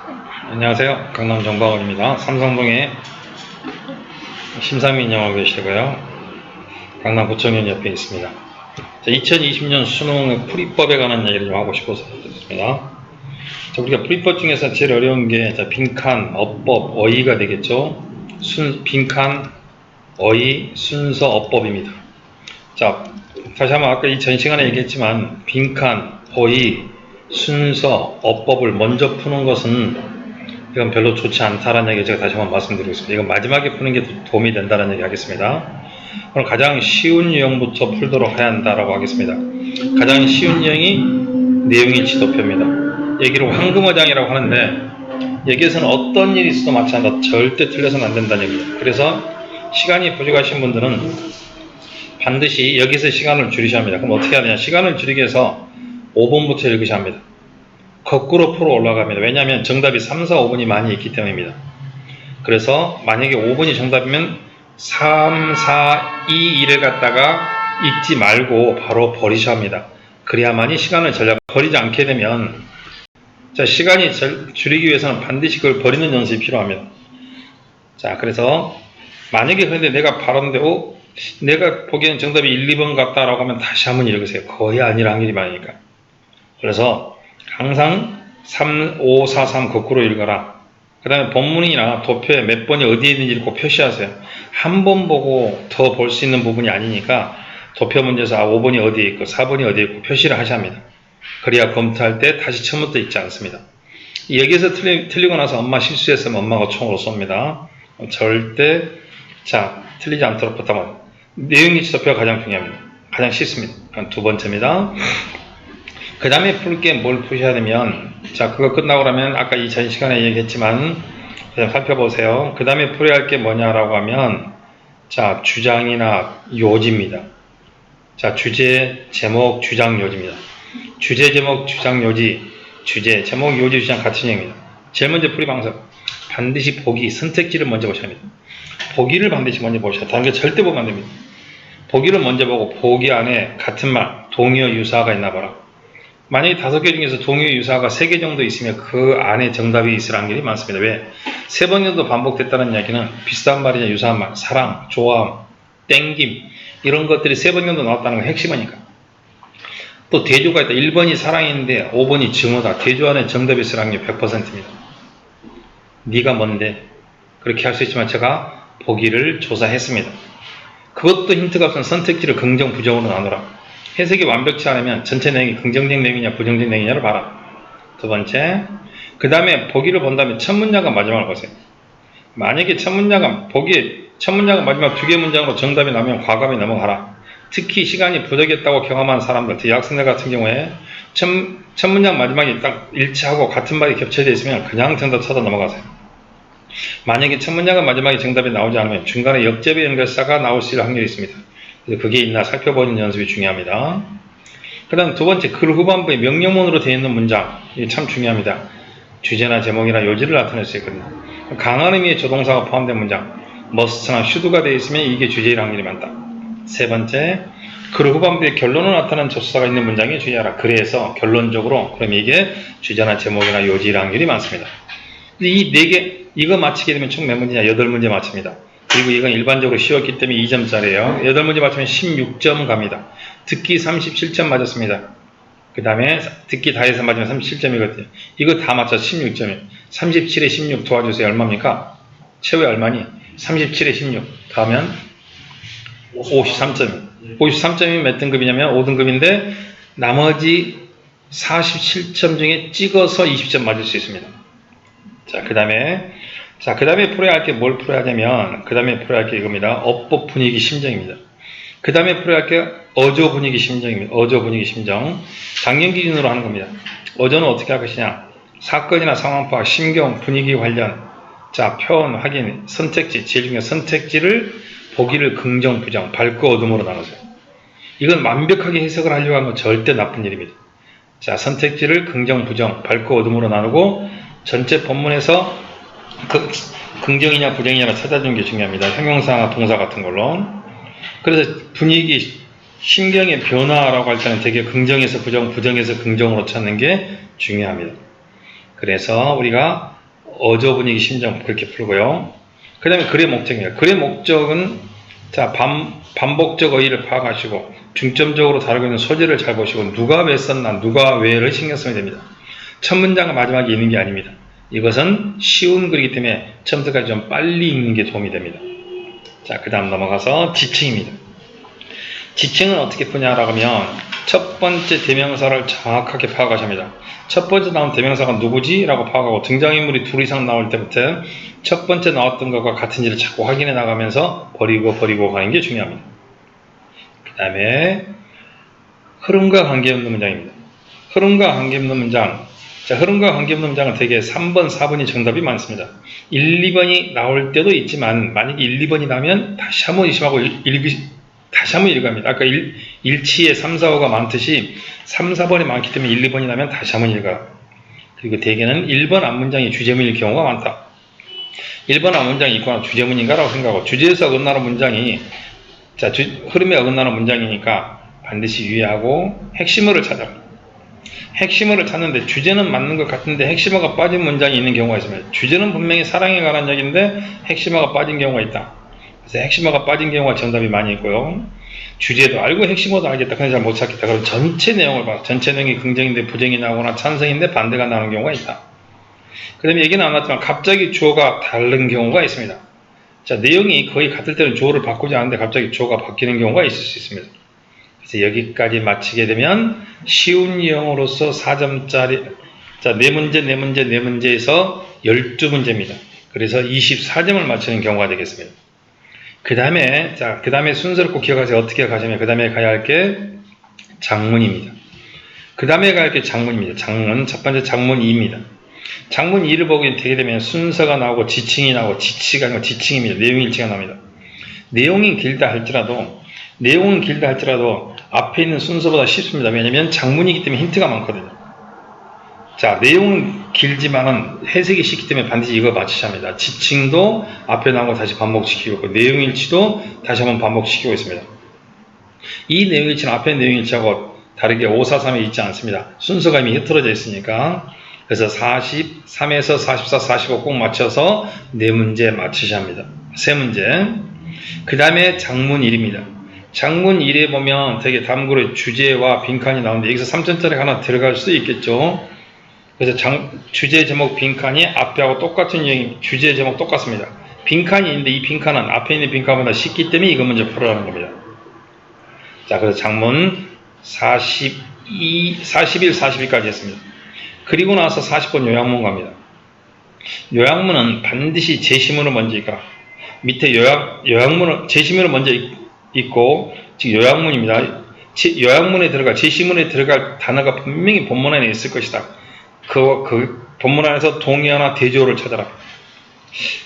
안녕하세요. 강남 정박원입니다. 삼성동에 심사민 영어 계시고요. 강남 구청역 옆에 있습니다. 2020년 수능 풀이법에 관한 얘기를 좀 하고 싶어서 드렸습니다. 우리가 풀이법 중에서 제일 어려운 게 빈칸, 어법, 어휘가 되겠죠. 빈칸, 어휘, 순서, 어법입니다. 자, 다시 한번 아까 이 전 시간에 얘기했지만 빈칸, 어휘, 순서, 어법을 먼저 푸는 것은 이건 별로 좋지 않다라는 얘기 제가 다시 한번 말씀드리겠습니다. 이건 마지막에 푸는 게 도움이 된다는 얘기 하겠습니다. 그럼 가장 쉬운 유형부터 풀도록 해야 한다라고 하겠습니다. 가장 쉬운 유형이 내용일치 도표입니다. 얘기를 황금어장이라고 하는데 여기에서는 어떤 일이 있어도 마찬가지로 절대 틀려서는 안 된다는 얘기입니다. 그래서 시간이 부족하신 분들은 반드시 여기서 시간을 줄이셔야 합니다. 그럼 어떻게 해야 되냐? 시간을 줄이기 위해서 5번부터 읽으셔야 합니다. 거꾸로 풀어 올라갑니다. 왜냐하면 정답이 3, 4, 5번이 많이 있기 때문입니다. 그래서 만약에 5번이 정답이면 3, 4, 2, 1을 갖다가 읽지 말고 바로 버리셔야 합니다. 그래야만이 시간을 버리지 않게 되면 자, 시간이 줄이기 위해서는 반드시 그걸 버리는 연습이 필요합니다. 자, 그래서 만약에 그런데 내가 바랐는데 내가 보기엔 정답이 1, 2번 같다라고 하면 다시 한번 읽으세요. 거의 아니라 확률이 많으니까. 그래서 항상 3, 5, 4, 3 거꾸로 읽어라. 그 다음에 본문이나 도표에 몇 번이 어디에 있는지를 꼭 표시하세요. 한 번 보고 더 볼 수 있는 부분이 아니니까 도표 문제에서 5번이 어디에 있고 4번이 어디에 있고 표시를 하셔야 합니다. 그래야 검토할 때 다시 처음부터 읽지 않습니다. 여기에서 틀리고 나서 엄마 실수했으면 엄마가 총으로 쏩니다. 절대 틀리지 않도록 부탁합니다. 내용일치 도표가 가장 중요합니다. 가장 쉽습니다. 두 번째입니다. 그 다음에 풀 게 뭘 푸셔야 되면 그거 끝나고 나면 아까 이 전 시간에 얘기했지만 그냥 살펴보세요. 그 다음에 풀어야 할 게 뭐냐라고 하면 주장이나 요지입니다. 주제, 제목, 주장, 요지입니다. 주제, 제목, 주장, 요지, 주제, 제목, 요지, 주장 같은 얘기입니다. 제일 먼저 풀이 방법 반드시 보기, 선택지를 먼저 보셔야 합니다. 보기를 반드시 먼저 보셔야 합니다. 다른 게 절대 보면 안 됩니다. 보기를 먼저 보고 보기 안에 같은 말, 동의어, 유사어가 있나 봐라. 만약에 5개 중에서 동의어, 유사어가 3개 정도 있으면 그 안에 정답이 있을 확률이 많습니다. 왜? 3번 정도 반복됐다는 이야기는 비슷한 말이냐 유사한 말, 사랑, 좋아함, 땡김 이런 것들이 3번 정도 나왔다는 건 핵심이니까. 또 대조가 있다. 1번이 사랑인데 5번이 증오다. 대조 안에 정답이 있을 확률이 100%입니다. 네가 뭔데? 그렇게 할 수 있지만 제가 보기를 조사했습니다. 그것도 힌트가 없으면 선택지를 긍정, 부정으로 나누라. 해석이 완벽치 않으면 전체 내용이 긍정적 내용이냐 부정적 내용이냐를 봐라. 두 번째, 그 다음에 보기를 본 다음에 첫 문장과 마지막을 보세요. 만약에 첫 문장과 마지막 2개 문장으로 정답이 나오면 과감히 넘어가라. 특히 시간이 부족했다고 경험한 사람들, 대학생들 같은 경우에 첫 문장 마지막이 딱 일치하고 같은 말이 겹쳐져 있으면 그냥 정답 쳐서 넘어가세요. 만약에 첫 문장과 마지막에 정답이 나오지 않으면 중간에 역접의 연결사가 나올 수 있을 확률이 있습니다. 그래서 그게 있나 살펴보는 연습이 중요합니다. 그 다음 두 번째, 글 후반부에 명령문으로 되어 있는 문장. 이게 참 중요합니다. 주제나 제목이나 요지를 나타낼 수 있거든요. 강한 의미의 조동사가 포함된 문장, must나 should가 되어 있으면 이게 주제일 확률이 많다. 세 번째, 글 후반부에 결론을 나타내는 접수사가 있는 문장에 주의하라. 그래서 결론적으로 그럼 이게 주제나 제목이나 요지일 확률이 많습니다. 이 4개, 이거 맞히게 되면 총 몇 문제냐? 8문제 맞춥니다. 그리고 이건 일반적으로 쉬웠기 때문에 2점짜리예요. 8문제 맞추면 16점 갑니다. 듣기 37점 맞았습니다. 그 다음에 듣기 다 해서 맞으면 37점이거든요. 이거 다 맞춰 16점이에요. 37에 16 도와주세요. 얼마입니까? 최후에 얼마니? 37에 16 더하면 53점이에요. 53점이 몇 등급이냐면 5등급인데 나머지 47점 중에 찍어서 20점 맞을 수 있습니다. 그 다음에 풀어야 할 게 뭘 풀어야 하냐면, 그 다음에 풀어야 할 게 이겁니다. 어법 분위기 심정입니다. 그 다음에 풀어야 할 게 어조 분위기 심정입니다. 어조 분위기 심정. 당연 기준으로 하는 겁니다. 어조는 어떻게 할 것이냐. 사건이나 상황 파악, 심경, 분위기 관련. 표현, 확인, 선택지, 제일 중요한 선택지를 보기를 긍정, 부정, 밝고 어둠으로 나누세요. 이건 완벽하게 해석을 하려고 하면 절대 나쁜 일입니다. 선택지를 긍정, 부정, 밝고 어둠으로 나누고 전체 본문에서 긍정이냐 부정이냐를 찾아주는 게 중요합니다. 형용사나 동사 같은 걸로. 그래서 분위기, 심경의 변화라고 할 때는 되게 긍정에서 부정, 부정에서 긍정으로 찾는 게 중요합니다. 그래서 우리가 어조 분위기 심정 그렇게 풀고요. 그 다음에 글의 목적입니다. 글의 목적은 자 반복적 어휘를 파악하시고 중점적으로 다루고 있는 소재를 잘 보시고 누가 왜 썼나 누가 왜를 신경 써야 됩니다. 첫 문장과 마지막에 있는 게 아닙니다. 이것은 쉬운 글이기 때문에 처음부터까지 좀 빨리 읽는 게 도움이 됩니다. 자, 그 다음 넘어가서 지칭입니다. 지칭은 어떻게 푸냐라고 하면 첫 번째 대명사를 정확하게 파악하셔야 합니다. 첫 번째 나온 대명사가 누구지? 라고 파악하고 등장인물이 둘 이상 나올 때부터 첫 번째 나왔던 것과 같은지를 자꾸 확인해 나가면서 버리고 가는 게 중요합니다. 그 다음에 흐름과 관계없는 문장입니다. 흐름과 관계없는 문장. 자, 흐름과 관계없는 문장은 대개 3번, 4번이 정답이 많습니다. 1, 2번이 나올 때도 있지만 만약에 1, 2번이 나면 다시 한번 의심하고 다시 한번 읽어갑니다. 아까 일치에 3, 4, 5가 많듯이 3, 4번이 많기 때문에 1, 2번이 나면 다시 한번 읽어요. 그리고 대개는 1번 앞문장이 주제문일 경우가 많다. 1번 앞문장이 있거나 주제문인가라고 생각하고 주제에서 어긋나는 문장이 자, 흐름에 어긋나는 문장이니까 반드시 유의하고 핵심어를 찾아라. 핵심어를 찾는데 주제는 맞는 것 같은데 핵심어가 빠진 문장이 있는 경우가 있습니다. 주제는 분명히 사랑에 관한 얘기인데 핵심어가 빠진 경우가 있다. 그래서 핵심어가 빠진 경우가 정답이 많이 있고요. 주제도 알고 핵심어도 알겠다. 근데 잘 못 찾겠다. 그럼 전체 내용을 봐. 전체 내용이 긍정인데 부정이 나오거나 찬성인데 반대가 나오는 경우가 있다. 그 다음에 얘기는 안 나왔지만 갑자기 주어가 다른 경우가 있습니다. 자, 내용이 거의 같을 때는 주어를 바꾸지 않는데 갑자기 주어가 바뀌는 경우가 있을 수 있습니다. 그래서 여기까지 마치게 되면 쉬운 유형으로서 4점짜리 자, 4문제에서 12문제입니다. 그래서 24점을 맞추는 경우가 되겠습니다. 그 다음에 순서를 꼭 기억하세요. 어떻게 가시면 그 다음에 가야 할 게 장문입니다. 그 다음에 가야 할 게 장문입니다. 장문, 첫 번째 장문 2입니다. 장문 2를 보게 되게 되면 순서가 나오고 지칭이 나오고 지치가 아니고 지칭입니다. 내용 일치가 나옵니다. 내용이 길다 할지라도 앞에 있는 순서보다 쉽습니다. 왜냐하면 장문이기 때문에 힌트가 많거든요. 자, 내용은 길지만은 해석이 쉽기 때문에 반드시 이거 맞추셔야 합니다. 지칭도 앞에 나온 거 다시 반복시키고 있고 내용일치도 다시 한번 반복시키고 있습니다. 이 내용일치는 앞에 내용일치하고 다르게 5, 4, 3에 있지 않습니다. 순서가 이미 흐트러져 있으니까 그래서 43에서 44, 45 꼭 맞춰서 4문제 맞추셔야 합니다. 3문제. 그 다음에 장문 1입니다. 장문 1에 보면 되게 다음글의 주제와 빈칸이 나오는데 여기서 3점짜리 하나 들어갈 수 있겠죠. 그래서 주제 제목 빈칸이 앞에하고 똑같은 유형이 주제 제목 똑같습니다. 빈칸이 있는데 이 빈칸은 앞에 있는 빈칸보다 쉽기 때문에 이거 먼저 풀어라는 겁니다. 자, 그래서 장문 41, 42까지 했습니다. 그리고 나서 40번 요약문 갑니다. 요약문은 반드시 제시문을 먼저 읽어라. 밑에 요약문을 제시문을 먼저 읽고 지금 요약문입니다. 요약문에 들어갈 제시문에 들어갈 단어가 분명히 본문 안에 있을 것이다. 그 본문 안에서 동의어나 대조어를 찾아라.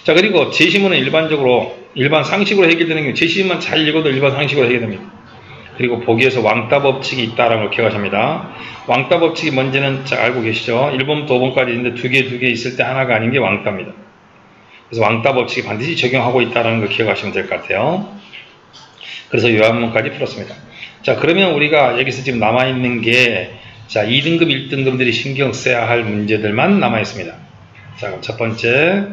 자, 그리고 제시문은 일반 상식으로 해결되는 경우 제시문만 잘 읽어도 일반 상식으로 해결됩니다. 그리고 보기에서 왕따 법칙이 있다라는 걸 기억하십니다. 왕따 법칙이 뭔지는 잘 알고 계시죠? 1번부터 5번까지 있는데 두 개 있을 때 하나가 아닌 게 왕따입니다. 그래서 왕따 법칙이 반드시 적용하고 있다는 걸 기억하시면 될 것 같아요. 그래서 요약문까지 풀었습니다. 자, 그러면 우리가 여기서 지금 남아있는 게 자, 2등급, 1등급들이 신경 써야 할 문제들만 남아있습니다. 자, 그럼 첫 번째,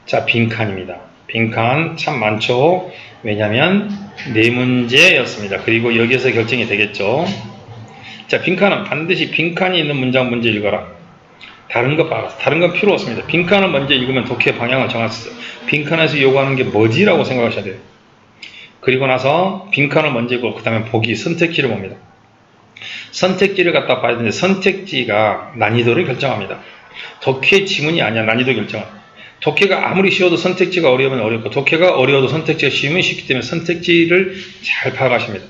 자, 빈칸입니다. 빈칸 참 많죠? 왜냐면 4문제였습니다. 그리고 여기에서 결정이 되겠죠. 자, 빈칸은 반드시 빈칸이 있는 문장 먼저 읽어라. 다른 건 필요 없습니다. 빈칸을 먼저 읽으면 독해 방향을 정할 수 있어요. 빈칸에서 요구하는 게 뭐지라고 생각하셔야 돼요. 그리고 나서 빈칸을 먼저 읽고 그 다음에 보기, 선택지를 봅니다. 선택지를 갖다 봐야 되는데 선택지가 난이도를 결정합니다. 독해 지문이 아니야. 난이도 결정합니다. 독해가 아무리 쉬워도 선택지가 어려우면 어렵고 독해가 어려워도 선택지가 쉬우면 쉽기 때문에 선택지를 잘 파악하십니다.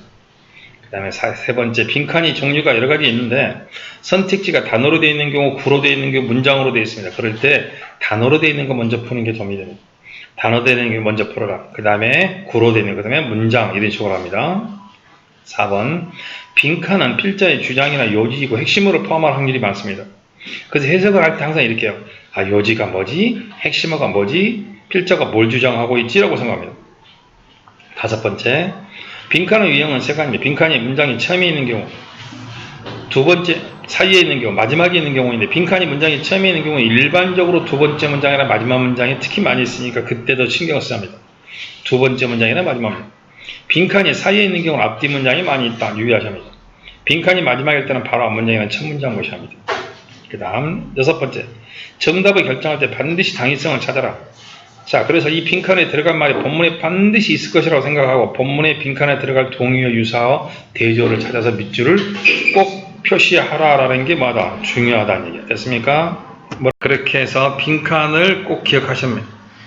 그 다음에 세 번째, 빈칸이 종류가 여러 가지 있는데 선택지가 단어로 되어 있는 경우, 구로 되어 있는 경우, 문장으로 되어 있습니다. 그럴 때 단어로 되어 있는 거 먼저 푸는 게 도움이 됩니다. 단어 되어 있는 게 먼저 풀어라. 그 다음에 구로 되어 있는 거, 그 다음에 문장 이런 식으로 합니다. 4번, 빈칸은 필자의 주장이나 요지이고 핵심어를 포함할 확률이 많습니다. 그래서 해석을 할 때 항상 이렇게 해요. 아, 요지가 뭐지? 핵심어가 뭐지? 필자가 뭘 주장하고 있지라고 생각합니다. 5번째, 빈칸의 유형은 세 가지입니다. 빈칸이 문장이 처음에 있는 경우, 두 번째 사이에 있는 경우, 마지막에 있는 경우인데 빈칸이 문장이 처음에 있는 경우는 일반적으로 두 번째 문장이나 마지막 문장이 특히 많이 있으니까 그때 더 신경을 써야 합니다. 두 번째 문장이나 마지막 문장. 빈칸이 사이에 있는 경우는 앞뒤 문장이 많이 있다. 유의하셔야 합니다. 빈칸이 마지막일 때는 바로 앞 문장이나 첫 문장 보셔야 합니다. 그 다음 여섯 번째, 정답을 결정할 때 반드시 당위성을 찾아라. 자, 그래서 이 빈칸에 들어갈 말이 본문에 반드시 있을 것이라고 생각하고 본문에 빈칸에 들어갈 동의어, 유사어, 대조를 찾아서 밑줄을 꼭 표시하라라는 게 뭐다? 중요하다는 얘기야. 됐습니까? 그렇게 해서 빈칸을 꼭 기억하시면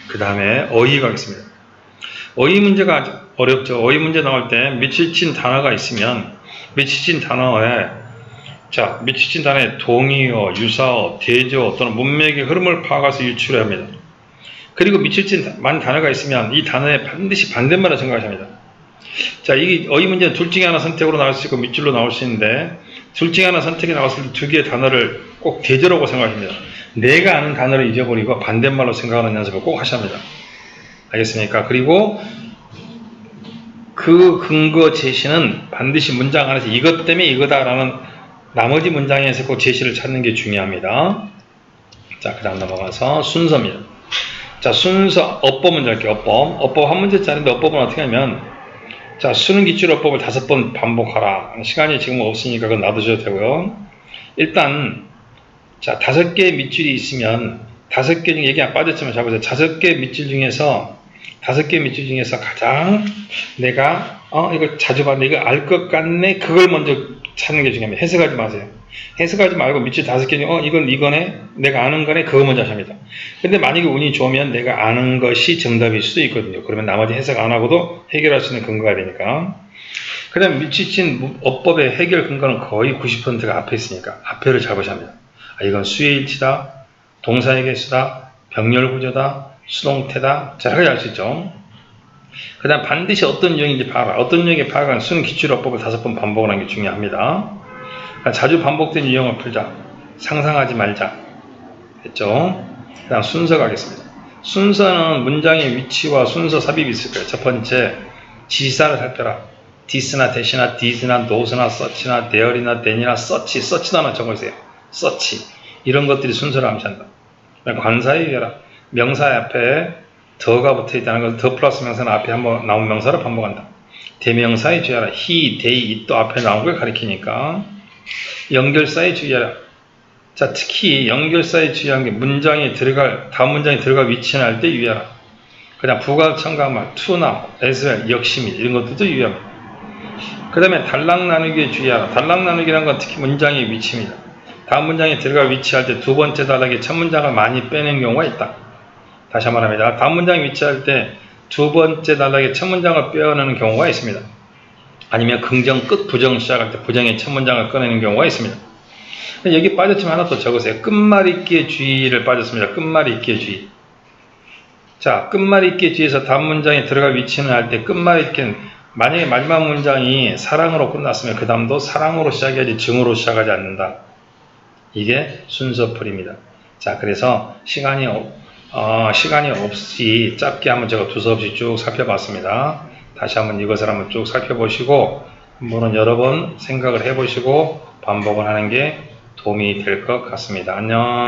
그 다음에 어휘 가겠습니다. 어휘 문제가 아주 어렵죠. 어휘 문제 나올 때 밑줄친 단어가 있으면 밑줄친 단어에 동의어, 유사어, 대조 또는 문맥의 흐름을 파악해서 유출해야 합니다. 그리고 밑줄친 단어가 있으면 이 단어에 반드시 반대말을 생각하셔야 합니다. 자, 이 어휘 문제는 둘 중에 하나 선택으로 나올 수 있고 밑줄로 나올 수 있는데 둘 중에 하나 선택이 나왔을 때 두 개의 단어를 꼭 대조라고 생각하십니다. 내가 아는 단어를 잊어버리고 반대말로 생각하는 연습을 꼭 하셔야 합니다. 알겠습니까? 그리고 그 근거 제시는 반드시 문장 안에서 이것 때문에 이거다라는 나머지 문장에서 꼭 제시를 찾는 게 중요합니다. 자, 그 다음 넘어가서 순서입니다. 자, 순서, 어법 문제 할게요. 어법 한 문제짜리인데 어법은 어떻게 하면 자, 수능 기출 어법을 5번 반복하라. 시간이 지금 없으니까 그건 놔두셔도 되고요. 일단 자, 5개의 밑줄이 있으면 5개 중에 얘기 안 빠졌지만 자 보세요. 5개 밑줄 중에서 5개 밑줄 중에서 가장 내가 이거 자주 봤는데 이거 알 것 같네. 그걸 먼저 찾는 게 중요합니다. 해석하지 마세요. 해석하지 말고 밑줄 5개 중에 이건 이거네. 내가 아는 거네. 그거 먼저 하십니다. 근데 만약에 운이 좋으면 내가 아는 것이 정답일 수도 있거든요. 그러면 나머지 해석 안 하고도 해결할 수 있는 근거가 되니까. 그 다음에 밑줄친 어법의 해결 근거는 거의 90%가 앞에 있으니까 앞에를 잡으셔야 합니다. 이건 수의 일치다, 동사의 개수다, 병렬 구조다, 수동태다. 자, 이렇게 알 수 있죠. 그 다음 반드시 어떤 유형인지 파악하라. 어떤 유형의 파악은 수능 기출어법을 5번 반복을 하는 게 중요합니다. 자주 반복된 유형을 풀자. 상상하지 말자. 됐죠? 그 다음 순서 가겠습니다. 순서는 문장의 위치와 순서 삽입이 있을 거예요. 첫 번째, 지시사를 살펴라. this나 that이나 thes나 thos나 such나 there이나 then이나 such도 하나 적어주세요. such. 이런 것들이 순서를 암시한다. 관사에 의해라. 명사 앞에 더가 붙어 있다는 것은 더 플러스 명사는 앞에 한번 나온 명사를 반복한다. 대명사에 주의하라. he, they, it도 앞에 나온 걸 가리키니까. 연결사에 주의하라. 자, 특히 연결사에 주의한 게 다음 문장에 들어갈 위치나 할 때 유의하라. 그냥 부가 첨가말, to나, as well, 역시 및 이런 것들도 유의합니다. 그 다음에 단락 나누기에 주의하라. 단락 나누기라는 건 특히 문장의 위치입니다. 다음 문장에 들어갈 위치할 때 두 번째 단락에 첫 문장을 많이 빼는 경우가 있다. 다시 한번 합니다. 다음 문장에 위치할 때 두 번째 단락에 첫 문장을 빼어내는 경우가 있습니다. 아니면 긍정 끝 부정 시작할 때 부정의 첫 문장을 꺼내는 경우가 있습니다. 여기 빠졌지만 하나 또 적으세요. 끝말잇기의 주의를 빠졌습니다. 끝말잇기의 주의. 자, 끝말잇기의 주의에서 다음 문장에 들어갈 위치는 할 때 끝말잇기는 만약에 마지막 문장이 사랑으로 끝났으면 그 다음도 사랑으로 시작해야지 증으로 시작하지 않는다. 이게 순서풀이입니다. 자, 그래서 시간이 없이 짧게 한번 제가 두서없이 쭉 살펴봤습니다. 다시 한번 이것을 한번 쭉 살펴보시고 한번은 여러 번 생각을 해보시고 반복을 하는 게 도움이 될 것 같습니다. 안녕.